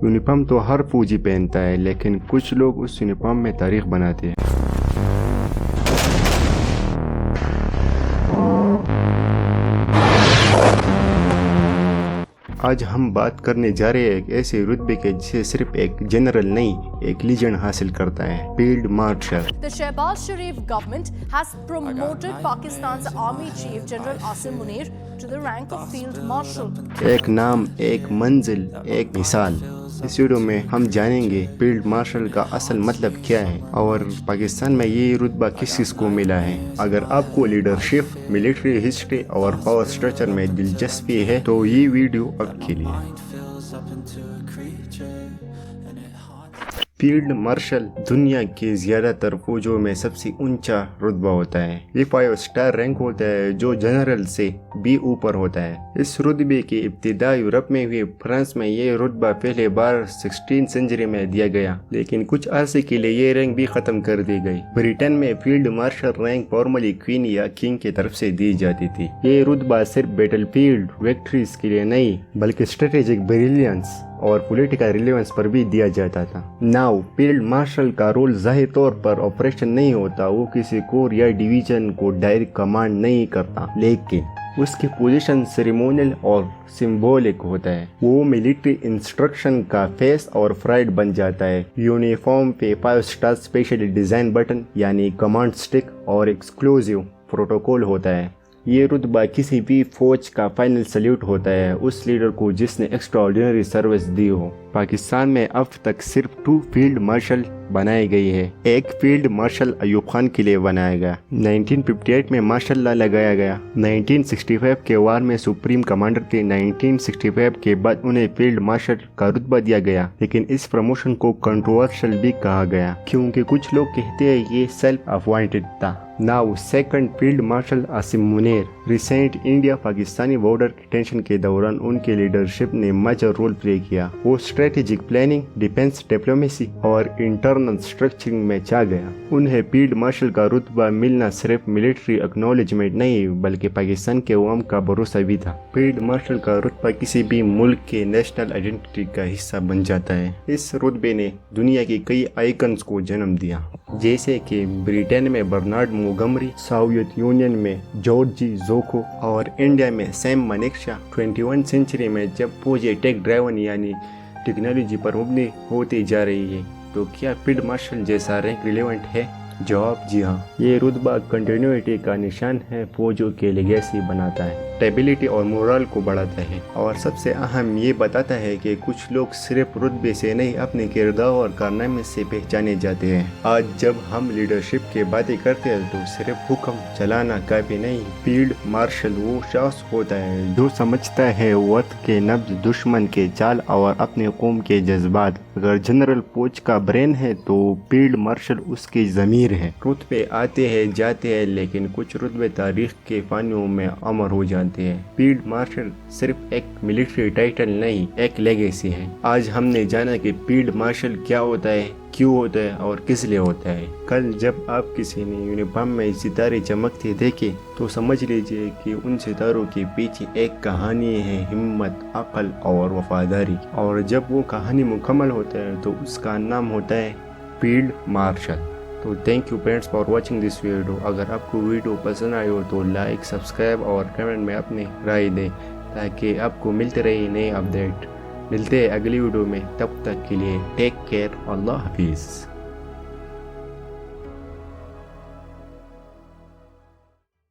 Uniform तो हर फौजी पहनता है, लेकिन कुछ लोग उस यूनिफॉर्म में तारीख बनाते हैं। आज हम बात करने जा रहे हैं एक ऐसे रुतबे के जिसे सिर्फ एक जनरल नहीं, एक लीजेंड हासिल करता है, field marshal. The Shehbaz Sharif government has promoted Pakistan's Army Chief General Asim Munir to the rank of Field Marshal. एक नाम, एक मंजिल, एक मिसाल। इस वीडियो में हम जानेंगे फील्ड मार्शल का असल मतलब क्या है और पाकिस्तान में ये रुतबा किस किस को मिला है। अगर आपको लीडरशिप, मिलिट्री हिस्ट्री और पावर स्ट्रक्चर में दिलचस्पी है तो ये वीडियो आपके लिए। फील्ड मार्शल दुनिया के ज्यादातर फौजों में सबसे ऊंचा रुतबा होता है। ये 5 स्टार रैंक होता है जो जनरल से भी ऊपर होता है। इस रुतबे की इब्तिदा यूरोप में हुई। फ्रांस में ये रुतबा पहले बार 16वीं सेंचुरी में दिया गया, लेकिन कुछ अरसे के लिए ये रैंक भी खत्म कर दी गई। ब्रिटेन में field marshal rank formally queen या किंग की तरफ से दी जाती थी। ये रुतबा सिर्फ बैटल फील्ड विक्ट्रीज के लिए नहीं, बल्कि स्ट्रेटेजिक ब्रिलियंस और पॉलिटिकल रिलेवेंस पर भी दिया जाता था। नाउ फील्ड मार्शल का रोल जाहिर तौर पर ऑपरेशन नहीं होता, वो किसी कोर या डिवीजन को डायरेक्ट कमांड नहीं करता, लेकिन उसकी पोजीशन सेरेमोनियल और सिंबॉलिक होता है। वो मिलिट्री इंस्ट्रक्शन का फेस और फ्राइड बन जाता है। यूनिफॉर्म पे 5 स्टार स्पेशली डिजाइन बटन यानी कमांड स्टिक और एक्सक्लूसिव प्रोटोकॉल होता है। ये रुतबा किसी भी फौज का फाइनल सल्यूट होता है उस लीडर को जिसने एक्स्ट्राऑर्डिनरी सर्विस दी हो। पाकिस्तान में अब तक सिर्फ 2 फील्ड मार्शल बनाई गई है। एक फील्ड मार्शल अयूब खान के लिए बनाया गया, 1958 में मार्शल लॉ लगाया गया, 1965 के वार में सुप्रीम कमांडर थे, 1965 के बाद उन्हें फील्ड मार्शल का रुतबा दिया गया, लेकिन इस प्रमोशन को कंट्रोवर्शियल भी कहा गया क्योंकि कुछ लोग कहते हैं ये सेल्फ अपॉइंटेड था। Now second field marshal Asim Munir. Recent India Pakistani border की टेंशन के दौरान उनकी लीडरशिप ने मेजर रोल प्ले किया। वो स्ट्रेटेजिक प्लानिंग, डिफेंस, डिप्लोमेसी और इंटरनल स्ट्रक्चरिंग में छा गया। उन्हें फील्ड मार्शल का रुतबा मिलना सिर्फ मिलिट्री एक्नॉलेजमेंट नहीं बल्कि पाकिस्तान के अवाम का भरोसा भी था। फील्ड मार्शल का रुतबा किसी भी मुल्क के नेशनल आइडेंटिटी का हिस्सा बन जाता है। इस रुतबे ने दुनिया की कई आइकन्स को जन्म दिया, जैसे कि ब्रिटेन में बर्नार्ड मोंटगोमरी, सोवियत यूनियन में जॉर्जी जोको और इंडिया में सैम मानेकशॉ। 21 सेंचुरी में जब फौजें टेक ड्राइवन यानी टेक्नोलॉजी पर मुबनी होती जा रही है तो क्या फील्ड मार्शल जैसा रैंक रिलेवेंट है? जवाब जी हाँ। ये रुतबा कंटिन्यूटी का निशान है, फौजों के लेगेसी बनाता है, स्टेबिलिटी और मोरल को बढ़ाता है और सबसे अहम ये बताता है कि कुछ लोग सिर्फ रुतबे से नहीं अपने किरदार और कारनामे से पहचाने जाते हैं। आज जब हम लीडरशिप की बातें करते हैं तो सिर्फ हुक्म चलाना काफी नहीं। फील्ड मार्शल वो शख्स होता है जो समझता है वक्त के नब्ज, दुश्मन के चाल और अपने कौम के जज्बात। अगर जनरल फौज का ब्रेन है तो फील्ड मार्शल उसकी जमीर है। रुतबे आते हैं जाते हैं, लेकिन कुछ रुतबे तारीख के पानियों में अमर हो जाते हैं। फील्ड मार्शल सिर्फ एक मिलिट्री टाइटल नहीं, एक लेगेसी है। आज हमने जाना कि फील्ड मार्शल क्या होता है, क्यों होता है और किस लिए होता है। कल जब आप किसी ने यूनिफॉर्म में सितारे चमकते देखे तो समझ लीजिए कि उन सितारों के पीछे एक कहानी है, हिम्मत, अक्ल और वफादारी। और जब वो कहानी मुकम्मल होता है तो उसका नाम होता है फील्ड मार्शल। तो thank you friends for watching this video. अगर आपको वीडियो पसंद आई हो तो लाइक, सब्सक्राइब और कमेंट में अपनी राय दें ताकि आपको मिलते रहे नए अपडेट। मिलते हैं अगली वीडियो में, तब तक के लिए टेक केयर, अल्लाह हाफिज़।